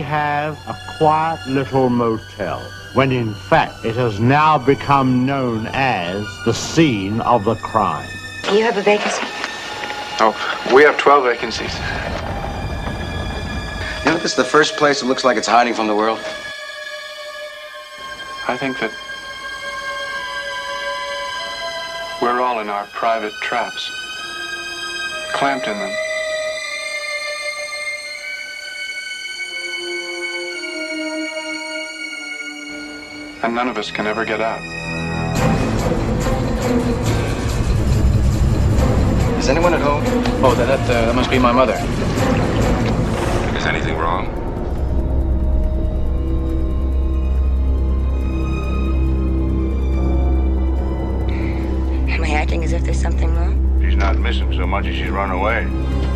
have a quiet little motel, when in fact it has now become known as the scene of the crime. You have a vacancy? Oh, we have 12 vacancies. You know, this is the first place that looks like it's hiding from the world. I think that we're all in our private traps, clamped in them. And none of us can ever get out. Is anyone at home? Oh, that must be my mother. Is anything wrong? Am I acting as if there's something wrong? She's not missing so much as she's run away.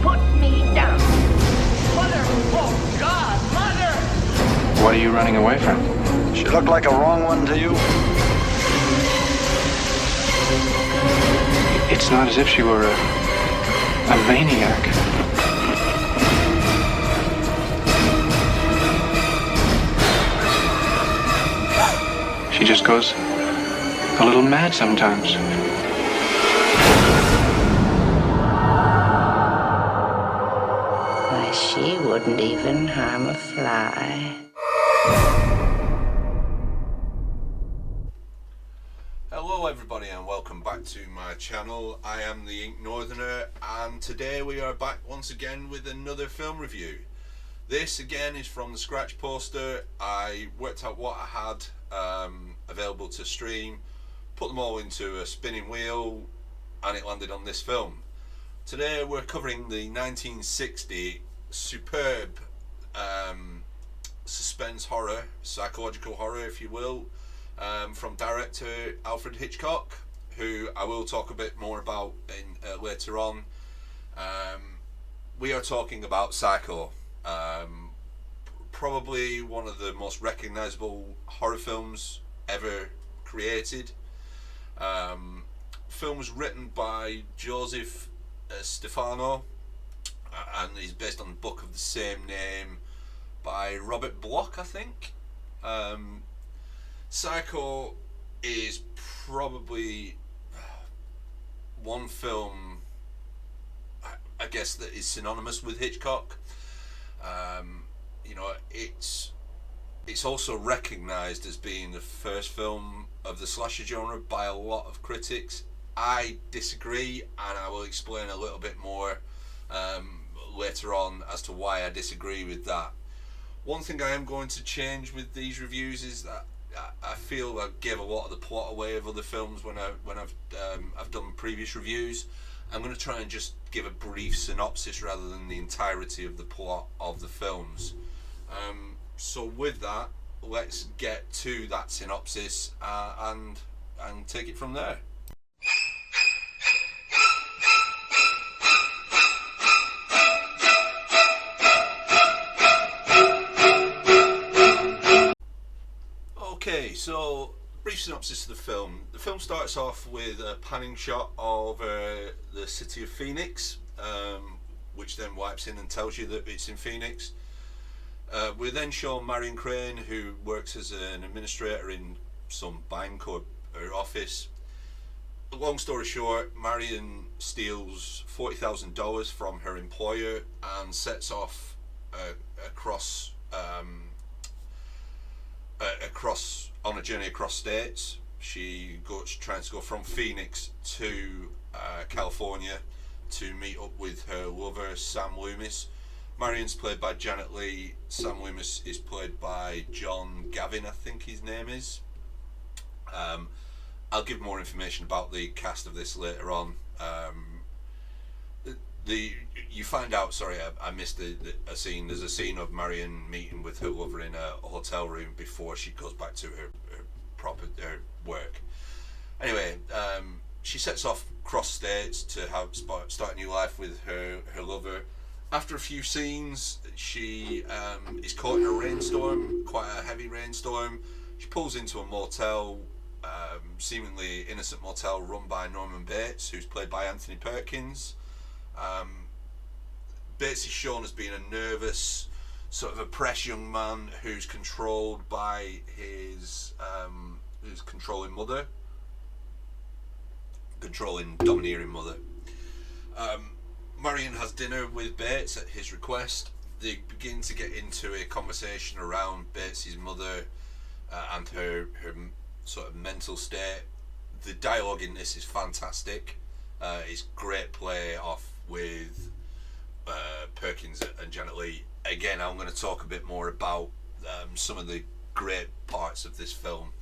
Put me down. Mother! Oh, God! Mother! What are you running away from? She looked like a wrong one to you? It's not as if she were a maniac. She just goes a little mad sometimes. Why, she wouldn't even harm a fly. Hello everybody and welcome back to my channel. I am the Ink Northerner and today we are back once again with another film review. This again is from the scratch poster. I worked out what I had available to stream, put them all into a spinning wheel and it landed on this film. Today we're covering the 1960 superb suspense horror, psychological horror if you will, from director Alfred Hitchcock, who I will talk a bit more about in later on. We are talking about Psycho, probably one of the most recognizable horror films ever created. Film was written by Joseph Stefano and is based on the book of the same name by Robert Bloch, I think. Psycho is probably one film, I guess, that is synonymous with Hitchcock. You know, it's also recognised as being the first film of the slasher genre by a lot of critics. I disagree, and I will explain a little bit more later on as to why I disagree with that. One thing I am going to change with these reviews is that I feel I gave a lot of the plot away of other films when I've done previous reviews. I'm going to try and just give a brief synopsis rather than the entirety of the plot of the films. So with that, let's get to that synopsis and take it from there. Okay, so brief synopsis of the film. The film starts off with a panning shot of the city of Phoenix, which then wipes in and tells you that it's in Phoenix. We're then shown Marion Crane, who works as an administrator in some bank or office. Long story short, Marion steals $40,000 from her employer and sets off across on a journey across states. She tries to go from Phoenix to California to meet up with her lover Sam Loomis. Marion's played by Janet Leigh. Sam Loomis is played by John Gavin, I think his name is. I'll give more information about the cast of this later on. You find out, sorry, I missed a scene. There's a scene of Marion meeting with her lover in a hotel room before she goes back to her work. Anyway, she sets off cross states to start a new life with her lover. After a few scenes, she is caught in a rainstorm, quite a heavy rainstorm. She pulls into a motel, seemingly innocent motel run by Norman Bates, who's played by Anthony Perkins. Bates is shown as being a nervous, sort of oppressed young man who's controlled by his controlling mother, domineering mother. Marion has dinner with Bates at his request. They begin to get into a conversation around Bates's mother and her sort of mental state. The dialogue in this is fantastic. It's great play off with Perkins and Janet Leigh. Again, I'm going to talk a bit more about some of the great parts of this film.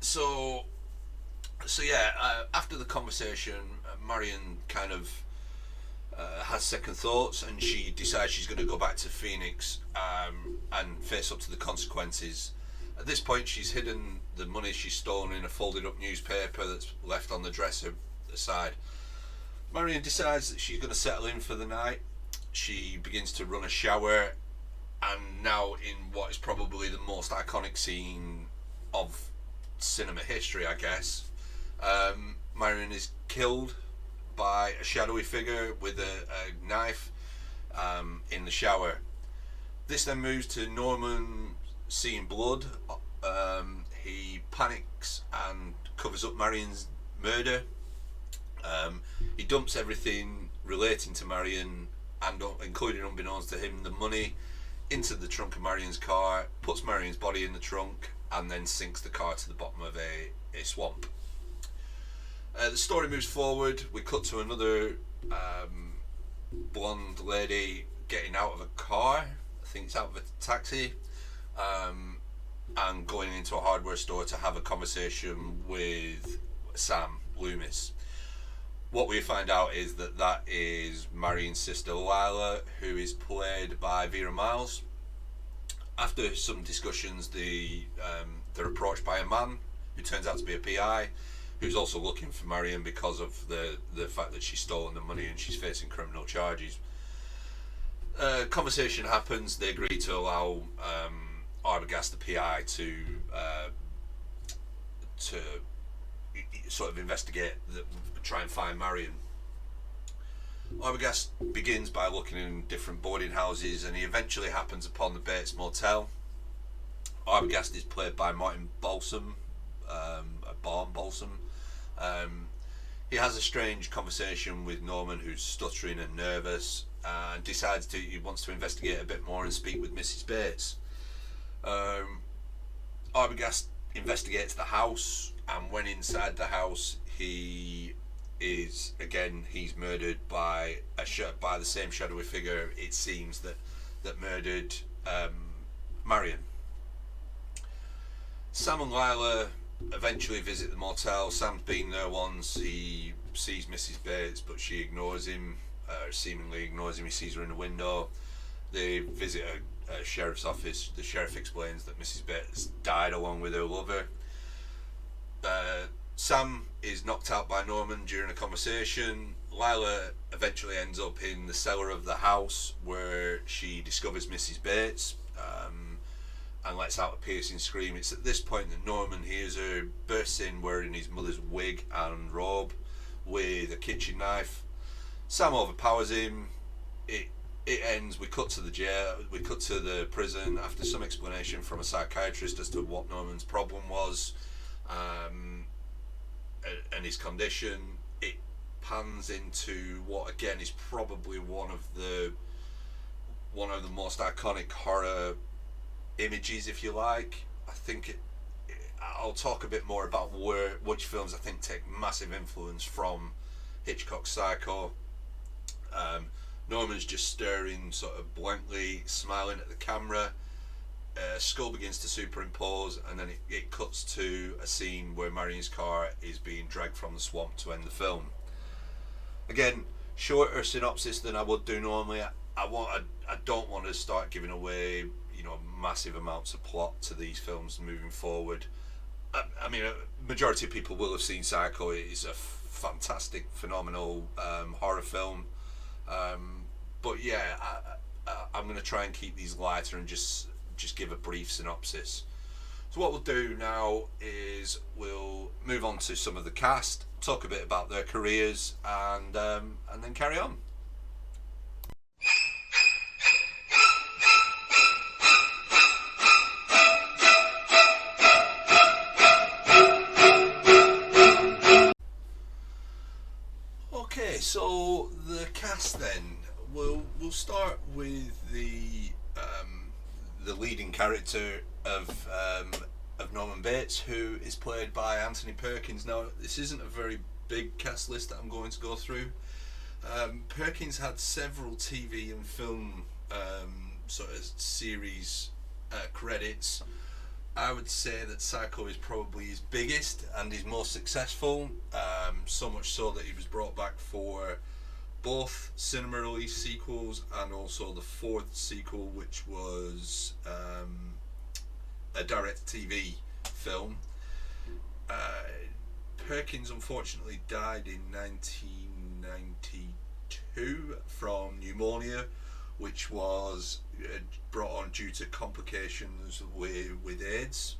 So yeah, after the conversation, Marion kind of has second thoughts, and she decides she's going to go back to Phoenix and face up to the consequences. At this point, she's hidden the money she's stolen in a folded up newspaper that's left on the dresser aside. Marion decides that she's going to settle in for the night. She begins to run a shower, and now in what is probably the most iconic scene of cinema history, I guess, Marion is killed by a shadowy figure with a knife in the shower. This then moves to Norman seeing blood. He panics and covers up Marion's murder. He dumps everything relating to Marion, and including, unbeknownst to him, the money into the trunk of Marion's car, puts Marion's body in the trunk, and then sinks the car to the bottom of a swamp. The story moves forward. We cut to another blonde lady getting out of a car. I think it's out of a taxi, and going into a hardware store to have a conversation with Sam Loomis. What we find out is that is Marion's sister Lila, who is played by Vera Miles. After some discussions, they're approached by a man who turns out to be a PI, who's also looking for Marion because of the fact that she's stolen the money and she's facing criminal charges. Conversation happens. They agree to allow Arbogast, the PI, to sort of investigate, try and find Marion. Arbogast begins by looking in different boarding houses, and he eventually happens upon the Bates Motel. Arbogast is played by Martin Balsam, Balsam. He has a strange conversation with Norman, who's stuttering and nervous, and decides he wants to investigate a bit more and speak with Mrs. Bates. Arbogast investigates the house, and when inside the house, he's murdered by the same shadowy figure, it seems, that murdered Marion. Sam and Lila eventually visit the motel. Sam's been there once. He sees Mrs. Bates, but she ignores him, seemingly ignores him. He sees her in the window. They visit a sheriff's office. The sheriff explains that Mrs. Bates died along with her lover. Sam is knocked out by Norman during a conversation. Lila eventually ends up in the cellar of the house, where she discovers Mrs. Bates and lets out a piercing scream. It's at this point that Norman hears her burst in wearing his mother's wig and robe with a kitchen knife. Sam overpowers him. It ends. We cut to the jail. We cut to the prison after some explanation from a psychiatrist as to what Norman's problem was. And his condition. It pans into what again is probably one of the most iconic horror images, if you like. I think I'll talk a bit more about which films I think take massive influence from Hitchcock's Psycho. Norman's just staring sort of blankly, smiling at the camera. Skull begins to superimpose, and then it cuts to a scene where Marion's car is being dragged from the swamp to end the film. Again, shorter synopsis than I would do normally. I don't want to start giving away, massive amounts of plot to these films moving forward. I mean, a majority of people will have seen Psycho. It is a fantastic, phenomenal horror film. But yeah, I'm going to try and keep these lighter and just give a brief synopsis. So what we'll do now is we'll move on to some of the cast, talk a bit about their careers, and then carry on. Okay, so the cast then. We'll start with the leading character of Norman Bates, who is played by Anthony Perkins. Now, this isn't a very big cast list that I'm going to go through. Perkins had several TV and film sort of series credits. I would say that Psycho is probably his biggest and his most successful, so much so that he was brought back for both cinema release sequels and also the fourth sequel, which was a direct-to-TV film. Perkins unfortunately died in 1992 from pneumonia, which was brought on due to complications with AIDS.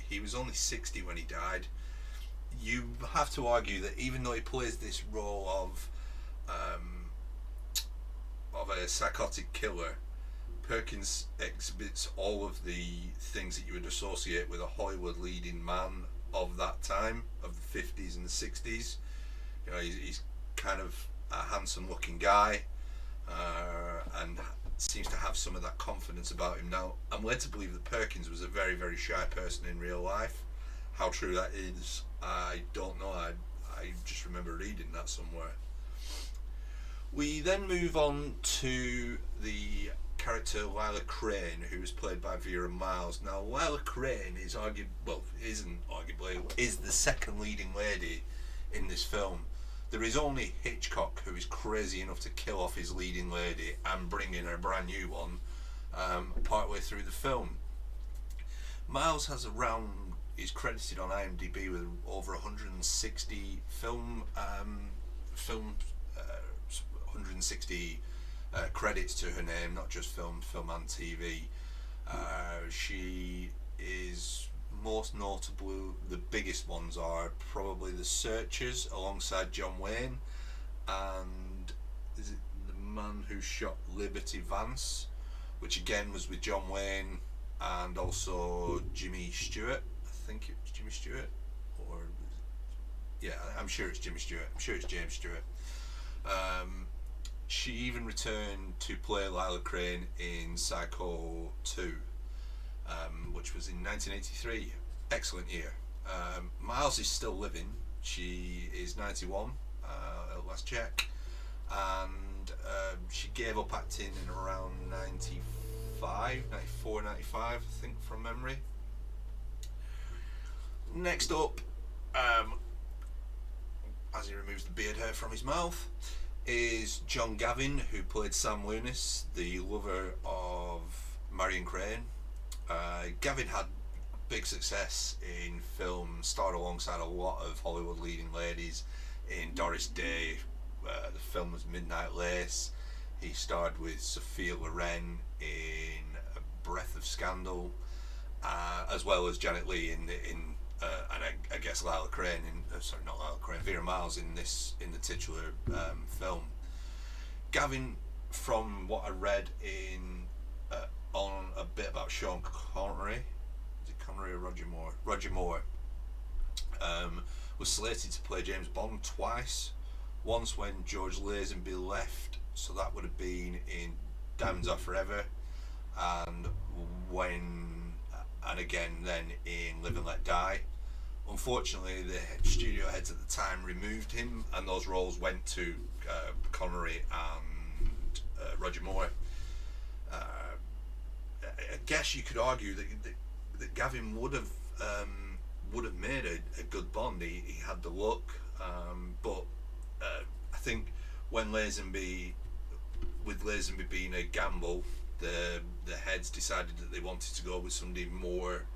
He was only 60 when he died. You have to argue that even though he plays this role of a psychotic killer, Perkins exhibits all of the things that you would associate with a Hollywood leading man of that time, of the 50s and the 60s. You know, he's kind of a handsome looking guy, and seems to have some of that confidence about him. Now, I'm led to believe that Perkins was a very, very shy person in real life. How true that is, I don't know. I just remember reading that somewhere. We then move on to the character Lila Crane, who is played by Vera Miles. Now, Lila Crane is is the second leading lady in this film. There is only Hitchcock who is crazy enough to kill off his leading lady and bring in a brand new one partway through the film. Miles is credited on IMDb with over 160 credits to her name, not just film and TV. She is most notable. The biggest ones are probably The Searchers alongside John Wayne, and is it The Man Who Shot Liberty Vance, which again was with John Wayne and also Jimmy Stewart. I think it was Jimmy Stewart, or yeah, I'm sure it's Jimmy Stewart. I'm sure it's James Stewart. She even returned to play Lila Crane in Psycho 2, which was in 1983. Excellent year. Miles is still living. She is 91, at last check, and she gave up acting in around 94, 95, I think, from memory. Next up, as he removes the beard hair from his mouth, is John Gavin, who played Sam Loonis, the lover of Marion Crane. Gavin had big success in film, starred alongside a lot of Hollywood leading ladies in Doris Day. The film was Midnight Lace. He starred with Sophia Loren in A Breath of Scandal, as well as Janet Leigh and I guess Lila Crane not Lila Crane, Vera Miles in the titular film. Gavin, from what I read on a bit about Sean Connery, is it Connery or Roger Moore? Roger Moore was slated to play James Bond twice. Once when George Lazenby left, so that would have been in Diamonds Are Forever, and again then in Live and Let Die. Unfortunately, the studio heads at the time removed him, and those roles went to Connery and Roger Moore. I guess you could argue that Gavin would have made a good Bond. He had the look, but I think when Lazenby being a gamble, the heads decided that they wanted to go with somebody more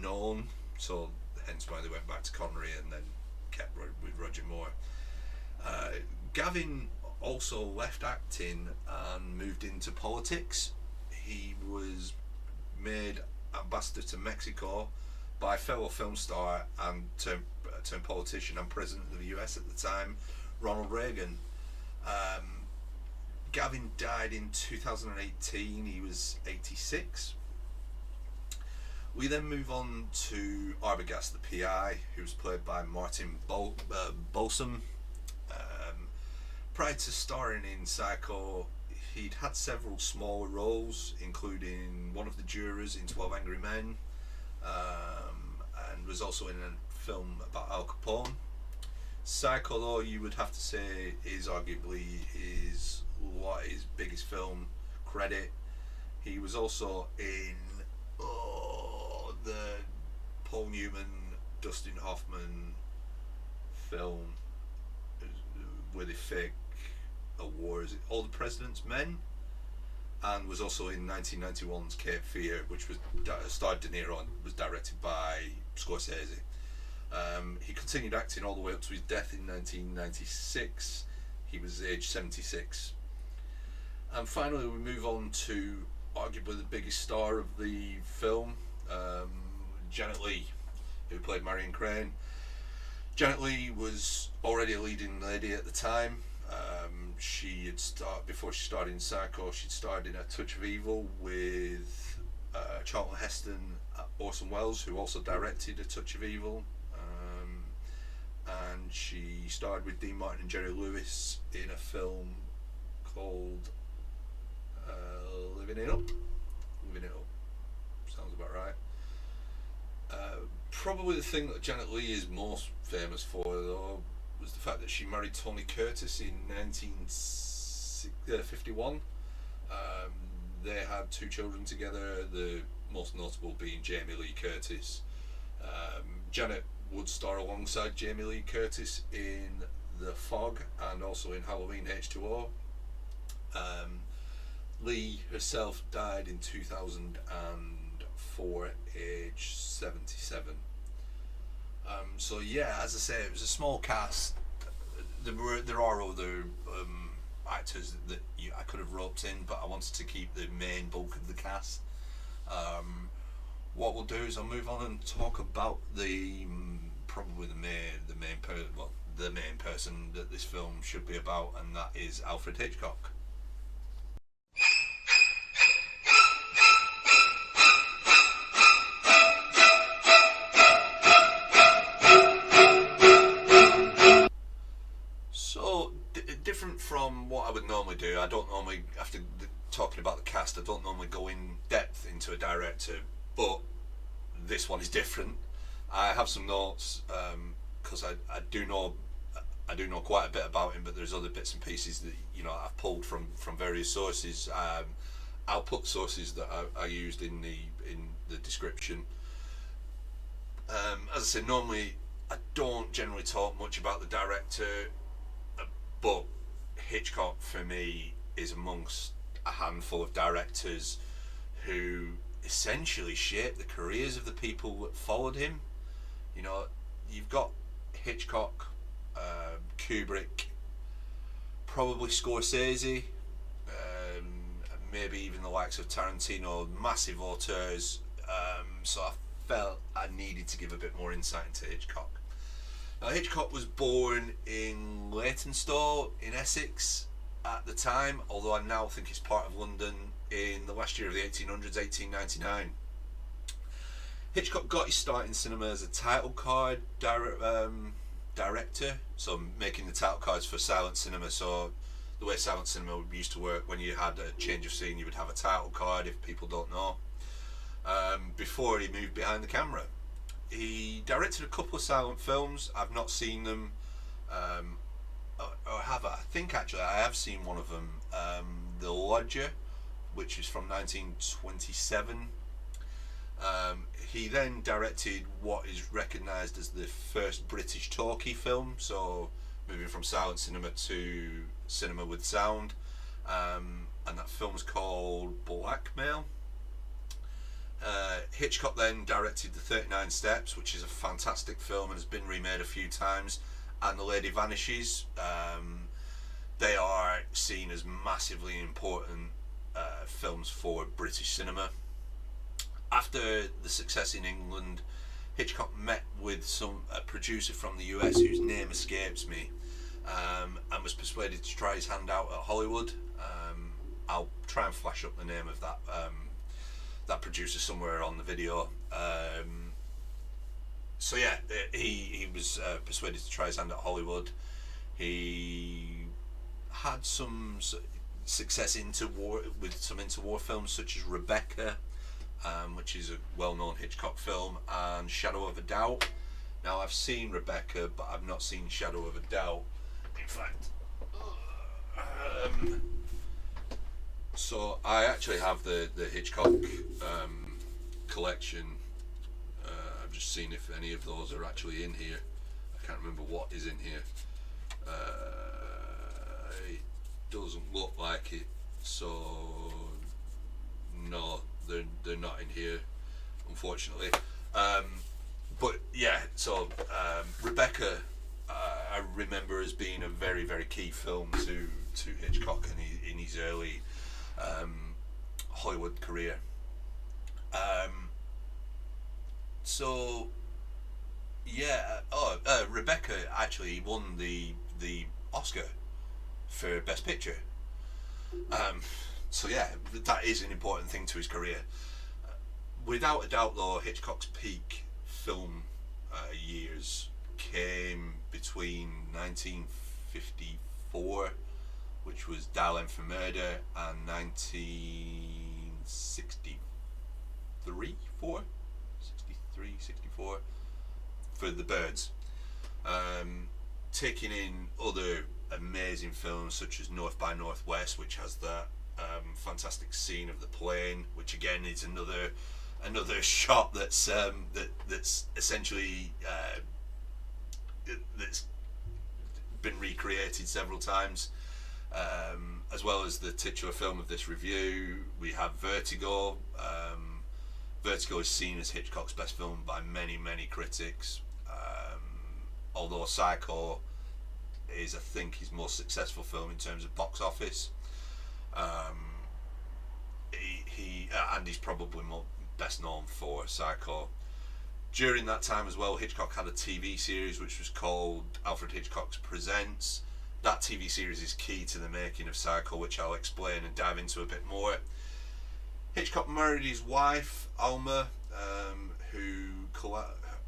known. So hence why they went back to Connery and then kept with Roger Moore. Gavin also left acting and moved into politics. He was made ambassador to Mexico by fellow film star and turned politician and president of the US at the time, Ronald Reagan. Gavin died in 2018. He was 86. We then move on to Arbogast, the PI, who was played by Martin Balsam. Prior to starring in Psycho, he'd had several smaller roles, including one of the jurors in 12 Angry Men, and was also in a film about Al Capone. Psycho, though, you would have to say is arguably his biggest film credit. He was also in the Paul Newman, Dustin Hoffman film where they fake a war. Is it All the President's Men? And was also in 1991's Cape Fear, which was starred De Niro and was directed by Scorsese. He continued acting all the way up to his death in 1996. He was aged 76. And finally, we move on to arguably the biggest star of the film, Janet Leigh, who played Marion Crane. Janet Leigh was already a leading lady at the time. She had before she started in Psycho, she'd starred in A Touch of Evil with Charlton Heston, Orson Welles, who also directed A Touch of Evil. And she starred with Dean Martin and Jerry Lewis in a film called Living It Up. Living It Up sounds about right. Probably the thing that Janet Leigh is most famous for, though, was the fact that she married Tony Curtis in 1951. They had 2 children together, the most notable being Jamie Lee Curtis. Janet would star alongside Jamie Lee Curtis in The Fog and also in Halloween H2O. Lee herself died in 2004 at age 77. So yeah, as I say, it was a small cast. There are other actors that I could have roped in, but I wanted to keep the main bulk of the cast. What we'll do is I'll move on and talk about probably the main person that this film should be about, and that is Alfred Hitchcock. Different from what I would normally do. I don't normally, after talking about the cast, I don't normally go in depth into a director, but this one is different. I have some notes because I do know quite a bit about him, but there's other bits and pieces that I've pulled from various sources. I'll put sources that I used in the description. As I said, normally I don't generally talk much about the director, but Hitchcock for me is amongst a handful of directors who essentially shaped the careers of the people that followed him. You've got Hitchcock, Kubrick, probably Scorsese, maybe even the likes of Tarantino, massive auteurs. So I felt I needed to give a bit more insight into Hitchcock. Now, Hitchcock was born in Leytonstone in Essex at the time, although I now think it's part of London, in the last year of the 1800s, 1899. Hitchcock got his start in cinema as a title card director, so making the title cards for silent cinema. So the way silent cinema used to work, when you had a change of scene, you would have a title card, if people don't know, before he moved behind the camera. He directed a couple of silent films. I've not seen them, or have I? I think actually I have seen one of them, The Lodger, which is from 1927. He then directed what is recognised as the first British talkie film, so moving from silent cinema to cinema with sound, and that film's called Blackmail. Hitchcock then directed The 39 Steps, which is a fantastic film and has been remade a few times, and The Lady Vanishes. They are seen as massively important films for British cinema. After the success in England, Hitchcock met with a producer from the US whose name escapes me, and was persuaded to try his hand out at Hollywood. I'll try and flash up the name of that producer somewhere on the video. So yeah, he was persuaded to try his hand at Hollywood. He had some success with some interwar films such as Rebecca, which is a well-known Hitchcock film, and Shadow of a Doubt. Now, I've seen Rebecca, but I've not seen Shadow of a Doubt. In fact, so I actually have the Hitchcock collection. I've just seen if any of those are actually in here. I can't remember what is in here. It doesn't look like it, so no, they're not in here, unfortunately. But yeah, so Rebecca, I remember as being a very, very key film to Hitchcock in his early Hollywood career. So yeah, Rebecca actually won the Oscar for Best Picture. So yeah, that is an important thing to his career. Without a doubt, though, Hitchcock's peak film years came between 1954, which was Dial M for Murder, and 1963, 64 for The Birds. Taking in other amazing films such as North by Northwest, which has that fantastic scene of the plane, which again is another shot that's essentially that's been recreated several times, as well as the titular film of this review. We have Vertigo. Vertigo is seen as Hitchcock's best film by many critics, although Psycho is, I think, his most successful film in terms of box office. He's probably best known for Psycho. During that time as well, Hitchcock had a TV series which was called Alfred Hitchcock Presents. That TV series is key to the making of Psycho, which I'll explain and dive into a bit more. Hitchcock married his wife, Alma,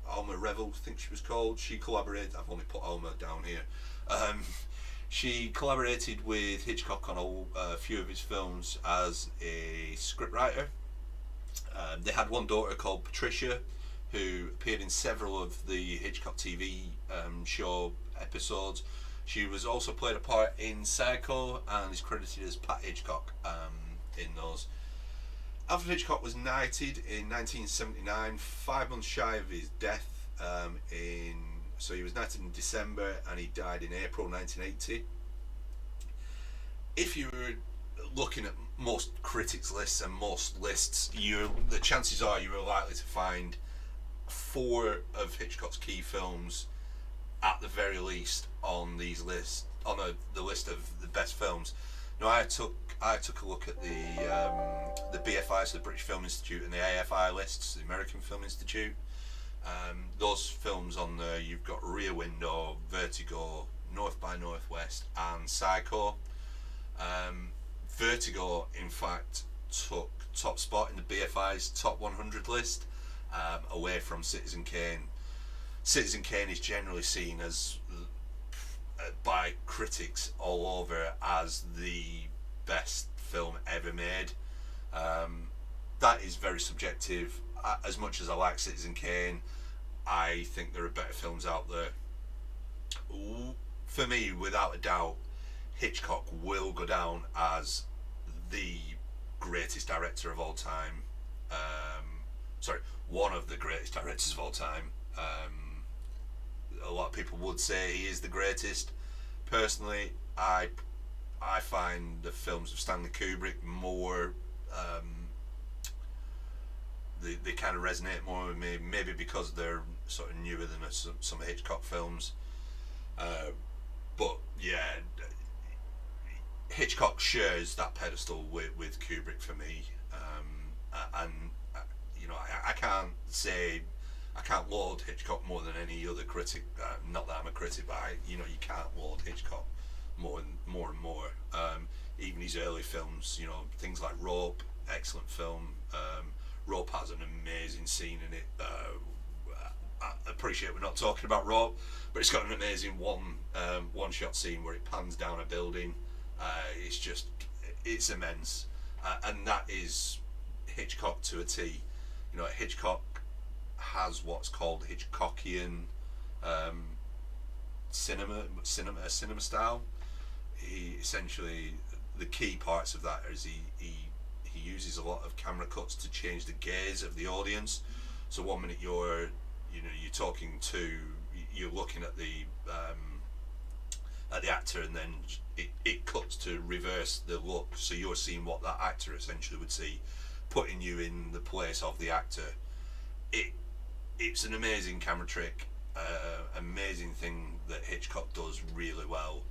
Alma Revel, I think she was called. She collaborated, I've only put Alma down here. She collaborated with Hitchcock on a few of his films as a scriptwriter. They had one daughter called Patricia, who appeared in several of the Hitchcock TV show episodes. She was also played a part in Psycho and is credited as Pat Hitchcock in those. Alfred Hitchcock was knighted in 1979, 5 months shy of his death. So he was knighted in December and he died in April 1980. If you were looking at most critics' lists and most lists, the chances are you are likely to find 4 of Hitchcock's key films at the very least on these lists, on the list of the best films. Now, I took a look at the BFI, so the British Film Institute, and the AFI lists, the American Film Institute. Those films on there, you've got Rear Window, Vertigo, North by Northwest, and Psycho. Vertigo, in fact, took top spot in the BFI's top 100 list, away from Citizen Kane. Citizen Kane is generally seen as, by critics all over, as the best film ever made. That is very subjective. As much as I like Citizen Kane, I think there are better films out there. For me, without a doubt, Hitchcock will go down as the greatest director of all time. One of the greatest directors of all time. A lot of people would say he is the greatest. Personally, I find the films of Stanley Kubrick more, they kind of resonate more with me, maybe because they're sort of newer than some of Hitchcock films. But yeah, Hitchcock shares that pedestal with Kubrick for me, and you know, I can't laud Hitchcock more than any other critic. Not that I'm a critic, but you can't laud Hitchcock more and more. Even his early films, things like Rope, excellent film. Rope has an amazing scene in it. I appreciate we're not talking about Rope, but it's got an amazing one shot scene where it pans down a building It's immense, and that is Hitchcock to a T. You know, Hitchcock has what's called Hitchcockian cinema style. He essentially, the key parts of that is he uses a lot of camera cuts to change the gaze of the audience. So one minute you're looking at the actor, and then it cuts to reverse the look, so you're seeing what that actor essentially would see, putting you in the place of the actor. It's an amazing camera trick, amazing thing that Hitchcock does really well,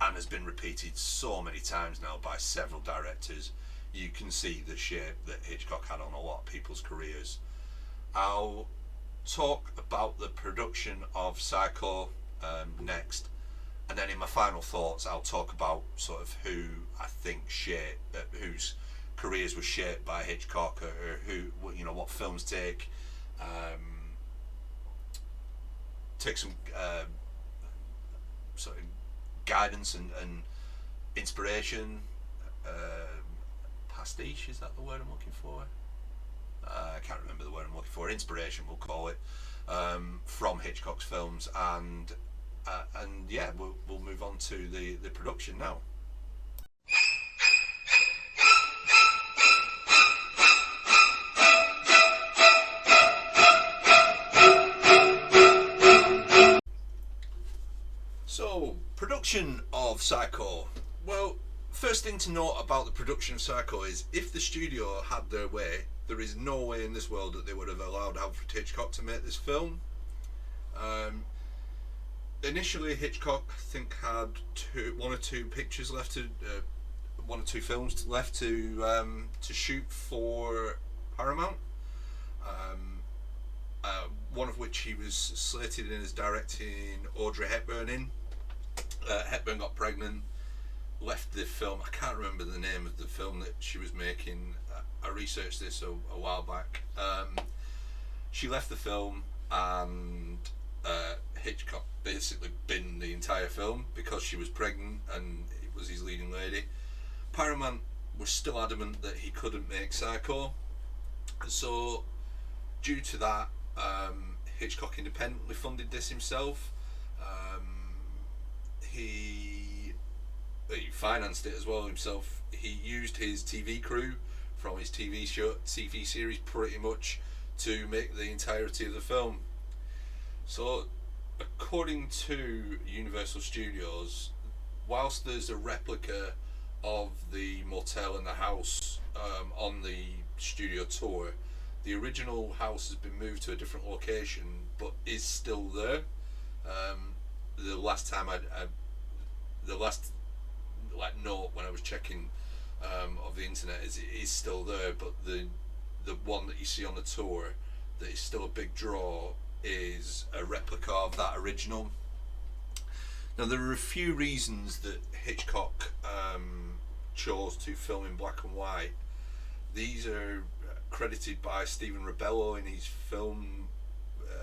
and has been repeated so many times now by several directors. You can see the shape that Hitchcock had on a lot of people's careers. I'll talk about the production of Psycho next, and then in my final thoughts I'll talk about sort of who I think whose careers were shaped by Hitchcock, or who, you know, what films take some sort of guidance and inspiration. Pastiche, is that the word I'm looking for? I can't remember the word I'm looking for. Inspiration, we'll call it, from Hitchcock's films, and yeah, we'll move on to the production now. So, production of Psycho. Well, first thing to note about the production of Psycho is, if the studio had their way, there is no way in this world that they would have allowed Alfred Hitchcock to make this film. Initially, Hitchcock, I think, had one or two films left to shoot for Paramount. One of which he was slated in as directing Audrey Hepburn in. Hepburn got pregnant, left the film. I can't remember the name of the film that she was making. I researched this a while back. She left the film, and Hitchcock basically binned the entire film because she was pregnant and it was his leading lady. Paramount was still adamant that he couldn't make Psycho, so due to that, Hitchcock independently funded this himself. He financed it as well himself. He used his TV crew from his TV series pretty much to make the entirety of the film. So, according to Universal Studios, whilst there's a replica of the motel and the house on the studio tour, the original house has been moved to a different location, but is still there. The last time note when I was checking of the internet is it is still there, but the one that you see on the tour that is still a big draw is a replica of that original. Now, there are a few reasons that Hitchcock chose to film in black and white. These are credited by Stephen Rebello in his film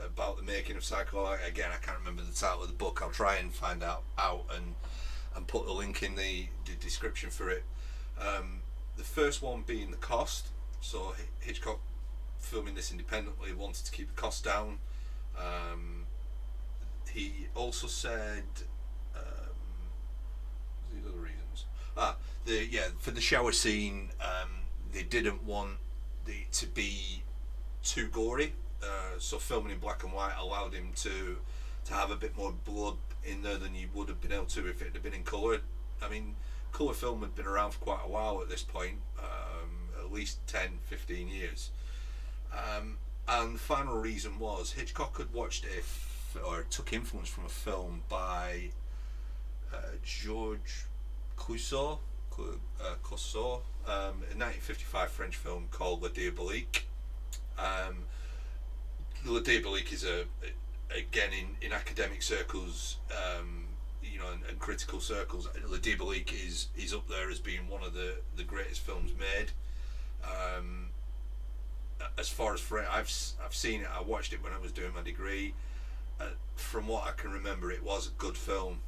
about the making of Psycho. Again, I can't remember the title of the book. I'll try and find out and put the link in the description for it. The first one being the cost. So Hitchcock, filming this independently, wanted to keep the cost down. He also said, the other reasons. For the shower scene, they didn't want it to be too gory. So filming in black and white allowed him to have a bit more blood in there than you would have been able to if it had been in colour. I mean, colour film had been around for quite a while at this point, at least 10-15 years. And the final reason was Hitchcock had watched or took influence from a film by Georges Clouseau, a 1955 French film called Le Diabolique. Le Diabolique is again in academic circles, and critical circles, Le Diabolique is up there as being one of the greatest films made. As far as I've seen it, I watched it when I was doing my degree. From what I can remember, it was a good film.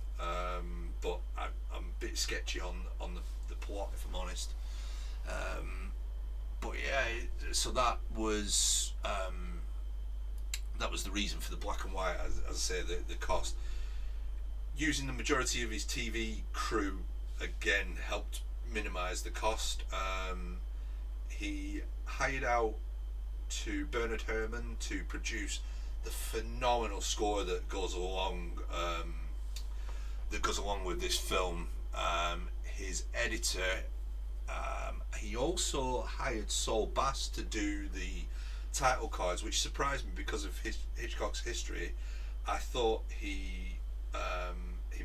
but I'm a bit sketchy on the plot, if I'm honest. But yeah, so that was the reason for the black and white. As I say, the cost. Using the majority of his TV crew again helped minimise the cost. He hired out to Bernard Herrmann to produce the phenomenal score that goes along with this film. His editor, he also hired Saul Bass to do the title cards, which surprised me because of Hitchcock's history. I thought he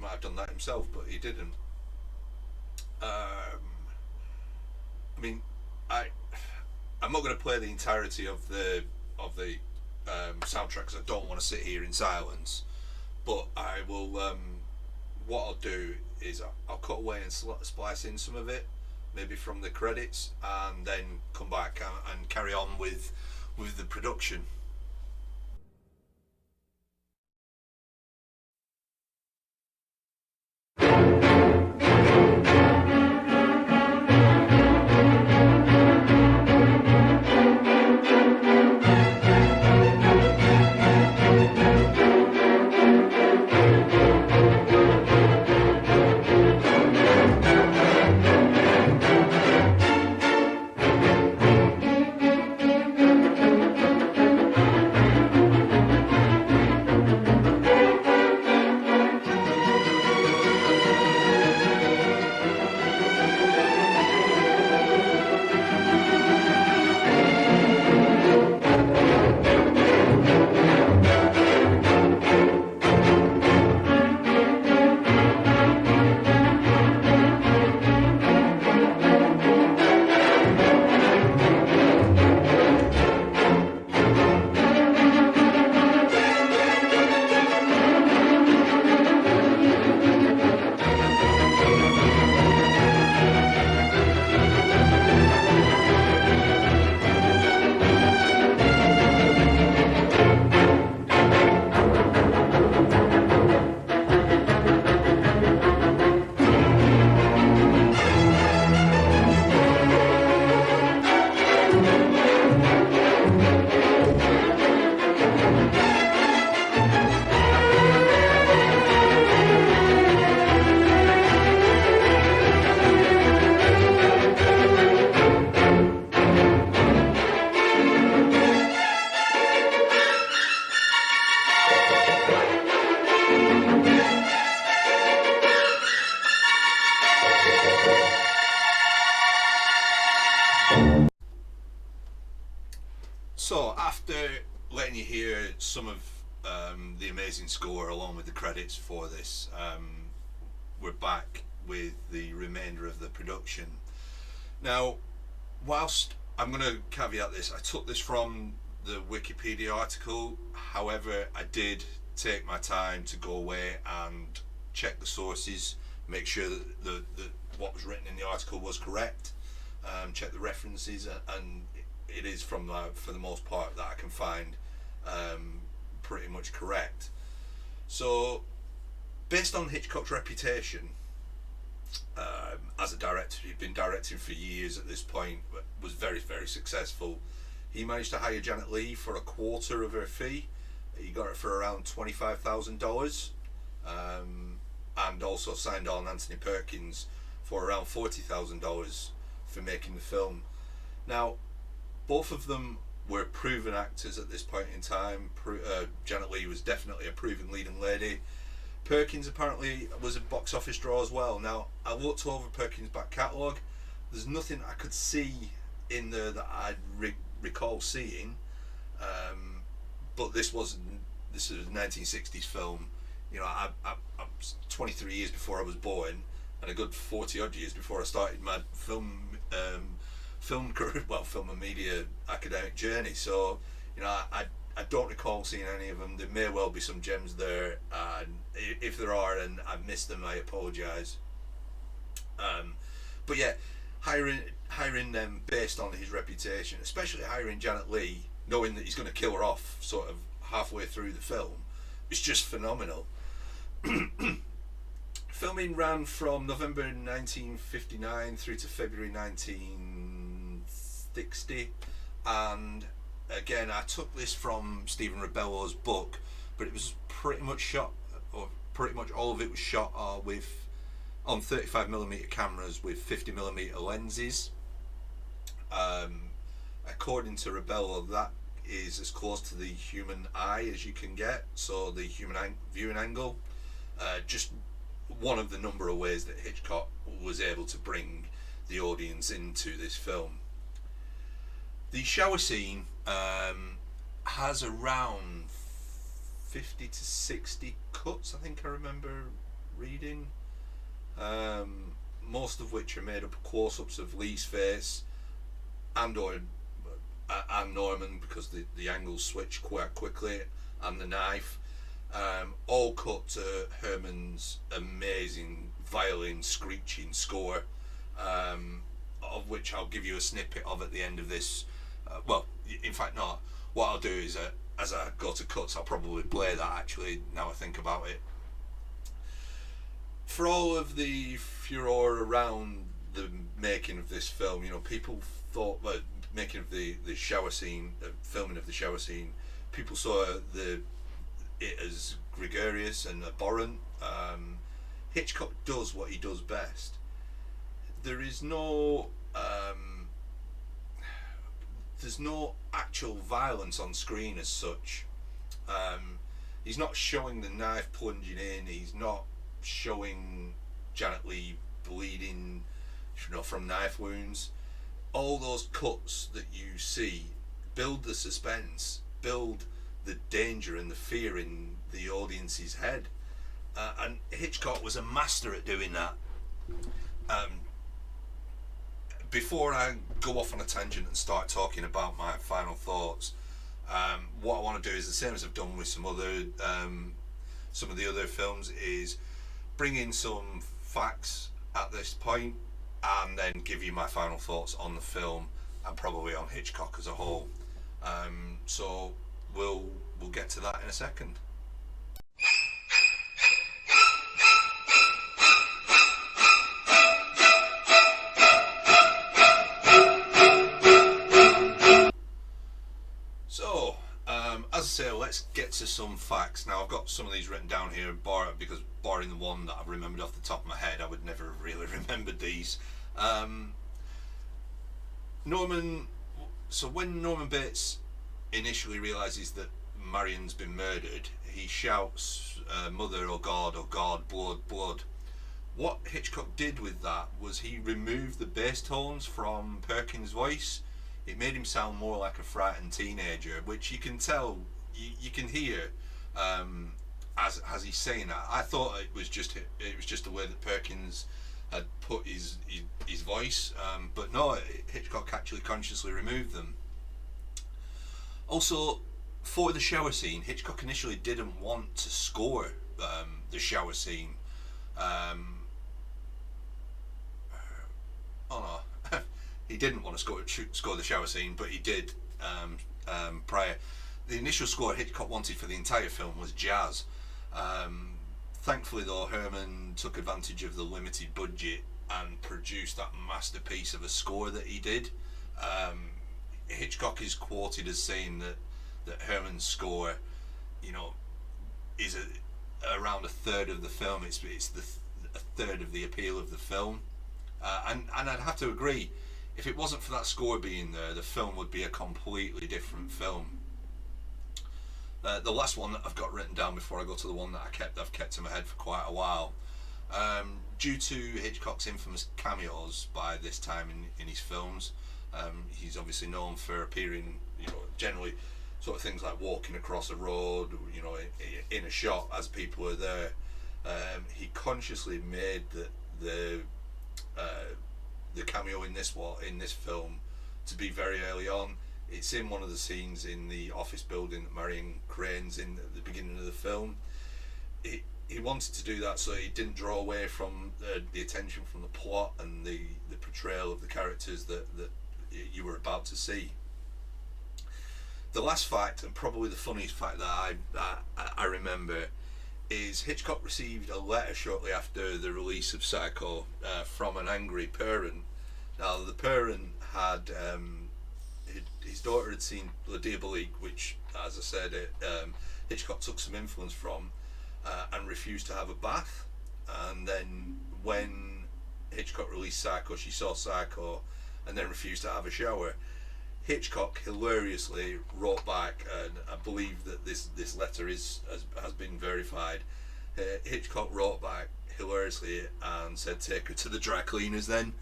might have done that himself, but he didn't. I mean, I'm not going to play the entirety of the soundtrack because I don't want to sit here in silence. But I will. What I'll do is I'll cut away and splice in some of it, maybe from the credits, and then come back and carry on with the production. So after letting you hear some of the amazing score along with the credits for this, we're back with the remainder of the production. Now, whilst I'm going to caveat this, I took this from the Wikipedia article. However, I did take my time to go away and check the sources, make sure that what was written in the article was correct, check the references, and it is from for the most part that I can find pretty much correct. So, based on Hitchcock's reputation as a director, he'd been directing for years at this point, but was very, very successful. He managed to hire Janet Leigh for a quarter of her fee. He got it for around $25,000, and also signed on Anthony Perkins for around $40,000 for making the film. Now, both of them were proven actors at this point in time. Janet Leigh was definitely a proven leading lady. Perkins apparently was a box office draw as well. Now, I looked over Perkins' back catalogue. There's nothing I could see in there that I recall seeing. But this is a 1960s film. You know, I 23 years before I was born, and a good 40 odd years before I started my film career, film and media academic journey. So, you know, I don't recall seeing any of them. There may well be some gems there, and if there are and I've missed them, I apologise. But yeah, hiring them based on his reputation, especially hiring Janet Leigh, knowing that he's going to kill her off sort of halfway through the film, is just phenomenal. Film filming ran from November 1959 through to February 1960, and again, I took this from Stephen Rebello's book, but it was pretty much shot, or pretty much all of it was shot on 35mm cameras with 50mm lenses. According to Rebello, that is as close to the human eye as you can get, so the human viewing angle. Just one of the number of ways that Hitchcock was able to bring the audience into this film. The shower scene has around 50 to 60 cuts, I think I remember reading, most of which are made up of close-ups of Lee's face and Norman, because the angles switch quite quickly, and the knife, all cut to Herman's amazing violin screeching score, of which I'll give you a snippet of at the end of this. Well, in fact not. What I'll do is, as I go to cuts, I'll probably play that, actually, now I think about it. For all of the furore around the making of this film, you know, people thought, well, making of the shower scene, filming of the shower scene, people saw it as gregarious and abhorrent. Hitchcock does what he does best. There is there's no actual violence on screen as such. He's not showing the knife plunging in. He's not showing Janet Leigh bleeding, you know, from knife wounds. All those cuts that you see build the suspense, build the danger and the fear in the audience's head, and Hitchcock was a master at doing that. Before I go off on a tangent and start talking about my final thoughts, what I want to do is the same as I've done with some of the other films, is bring in some facts at this point and then give you my final thoughts on the film and probably on Hitchcock as a whole. So we'll get to that in a second. So, as I say, let's get to some facts. Now, I've got some of these written down here, because barring the one that I've remembered off the top of my head, I would never have really remembered these. So when Norman Bates initially realises that Marion's been murdered, he shouts, "Mother, oh God, blood, blood." What Hitchcock did with that was he removed the bass tones from Perkins' voice. It made him sound more like a frightened teenager, which you can tell, you can hear as he's saying that. I thought it was just the way that Perkins had put his voice, but no, Hitchcock actually consciously removed them. Also, for the shower scene, Hitchcock initially didn't want to score the shower scene. He didn't want to score the shower scene, but he did prior. The initial score Hitchcock wanted for the entire film was jazz. Thankfully, though, Herman took advantage of the limited budget and produced that masterpiece of a score that he did. Hitchcock is quoted as saying that Herman's score, you know, is around a third of the film. It's a third of the appeal of the film, and I'd have to agree. If it wasn't for that score being there, the film would be a completely different film. The last one that I've got written down before I go to the one that I've kept in my head for quite a while. Due to Hitchcock's infamous cameos by this time in his films, he's obviously known for appearing, you know, generally sort of things like walking across a road, you know, in a shot as people are there. He consciously made the cameo in this film to be very early on. It's in one of the scenes in the office building that Marion cranes in at the beginning of the film. He wanted to do that so he didn't draw away from the attention from the plot and the portrayal of the characters that you were about to see. The last fact, and probably the funniest fact that I remember, is Hitchcock received a letter shortly after the release of Psycho from an angry parent. Now, the parent had his daughter had seen La Diabolique, which, as I said, Hitchcock took some influence from, and refused to have a bath. And then when Hitchcock released Psycho, she saw Psycho and then refused to have a shower. Hitchcock hilariously wrote back, and I believe that this letter has been verified. Hitchcock wrote back hilariously and said, "Take her to the dry cleaners." Then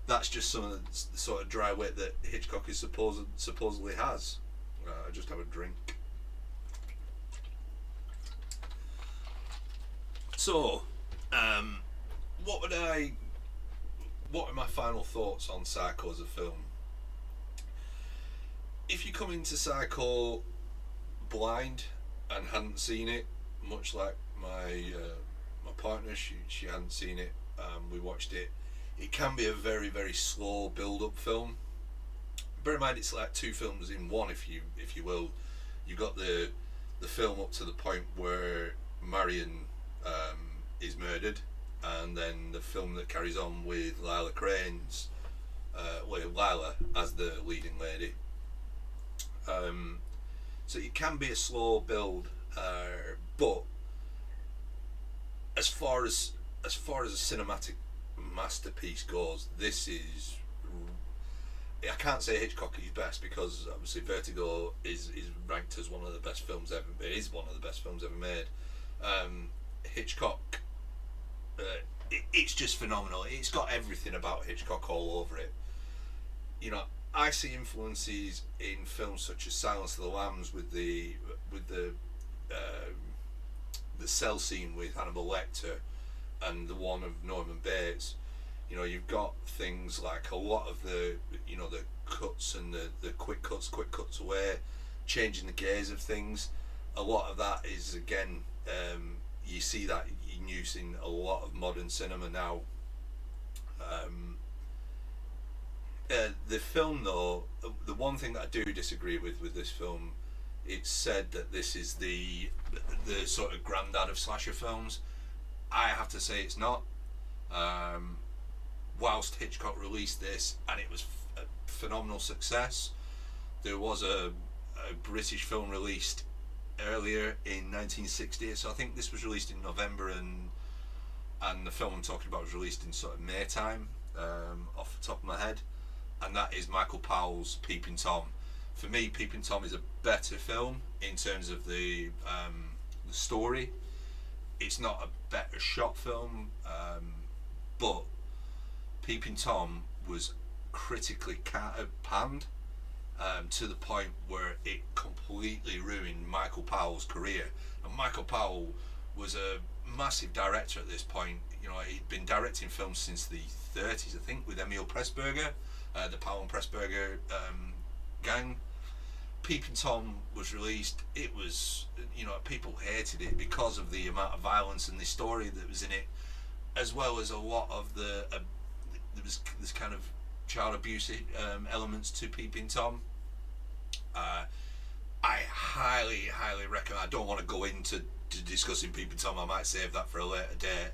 that's just some of the sort of dry wit that Hitchcock is supposedly has. I just have a drink. So, what are my final thoughts on Psycho as a film? If you come into Psycho blind and hadn't seen it, much like my partner, she hadn't seen it, we watched it. It can be a very, very slow build-up film. Bear in mind, it's like two films in one, if you will. You got the film up to the point where Marion is murdered, and then the film that carries on with Lila Crane's, Lila as the leading lady. So it can be a slow build, but as far as a cinematic masterpiece goes, this is. I can't say Hitchcock is best, because obviously Vertigo is ranked as one of the best films ever. It is one of the best films ever made. Hitchcock, it's just phenomenal. It's got everything about Hitchcock all over it. You know, I see influences in films such as Silence of the Lambs with the cell scene with Hannibal Lecter, and the one of Norman Bates. You know, you've got things like a lot of the cuts and the quick cuts away, changing the gaze of things. A lot of that is, again, you see that in use in a lot of modern cinema now. The film, though, the one thing that I do disagree with this film, it's said that this is the sort of granddad of slasher films. I have to say it's not. Whilst Hitchcock released this and it was a phenomenal success, there was a British film released earlier in 1960. So I think this was released in November, and the film I'm talking about was released in sort of May time, off the top of my head, and that is Michael Powell's Peeping Tom. For me, Peeping Tom is a better film in terms of the story. It's not a better shot film, but Peeping Tom was critically panned to the point where it completely ruined Michael Powell's career. And Michael Powell was a massive director at this point. You know, he'd been directing films since the 30s, I think, with Emil Pressburger, the Powell and Pressburger gang. Peeping Tom was released. It was, people hated it because of the amount of violence and the story that was in it, as well as a lot of there was this kind of child abuse elements to Peeping Tom. I highly recommend. I don't want to go into discussing Peeping Tom. I might save that for a later date.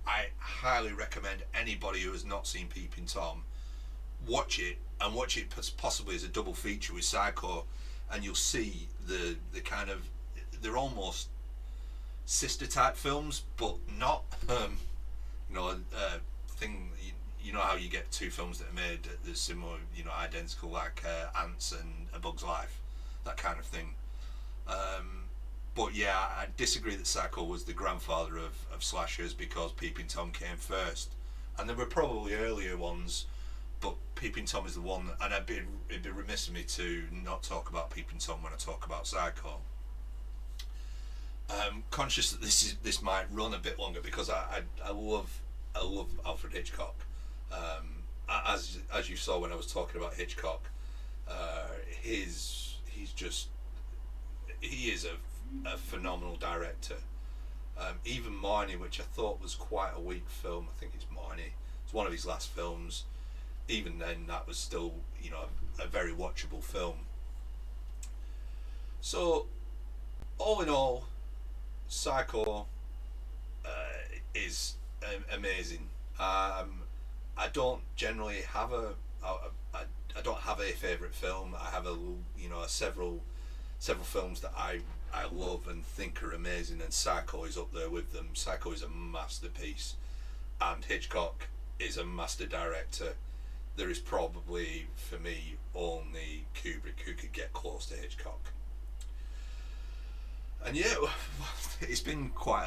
I highly recommend anybody who has not seen Peeping Tom watch it, and watch it possibly as a double feature with Psycho, and you'll see the kind of, they're almost sister type films, but not. Thing. You know how you get two films that are made that's similar, identical, like Ants and A Bug's Life, that kind of thing. But yeah, I disagree that Psycho was the grandfather of slashers, because Peeping Tom came first, and there were probably earlier ones, but Peeping Tom is the one, and it'd be remiss of me to not talk about Peeping Tom when I talk about Psycho. Conscious that this might run a bit longer, because I love Alfred Hitchcock. As you saw when I was talking about Hitchcock, he is a phenomenal director. Even Marnie, which I thought was quite a weak film, I think it's Marnie. It's one of his last films. Even then, that was still, a very watchable film. So, all in all, Psycho is amazing. I don't generally have I don't have a favourite film. I have several films that I love and think are amazing, and Psycho is up there with them. Psycho is a masterpiece, and Hitchcock is a master director. There is probably, for me, only Kubrick who could get close to Hitchcock. And yeah, it's been quite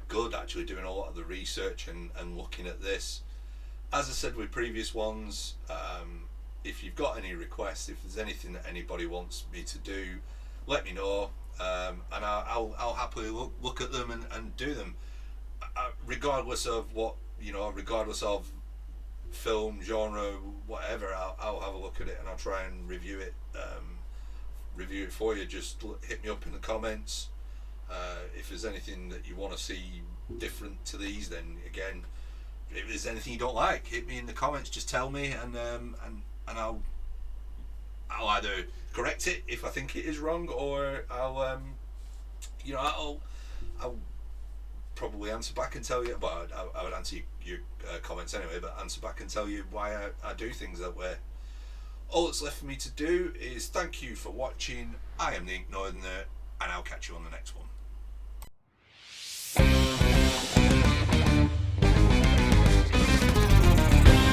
good actually, doing a lot of the research and looking at this. As I said with previous ones, if you've got any requests, if there's anything that anybody wants me to do, let me know, and I'll happily look at them and do them, regardless of regardless of film genre, whatever. I'll have a look at it and I'll try and review it for you. Just hit me up in the comments. If there's anything that you want to see different to these, then again, if there's anything you don't like, hit me in the comments. Just tell me, and I'll either correct it if I think it is wrong, or I'll probably answer back and tell you. Well, I would answer your comments anyway, but answer back and tell you why I do things that way. All that's left for me to do is thank you for watching. I am the Ink Northerner, and I'll catch you on the next one.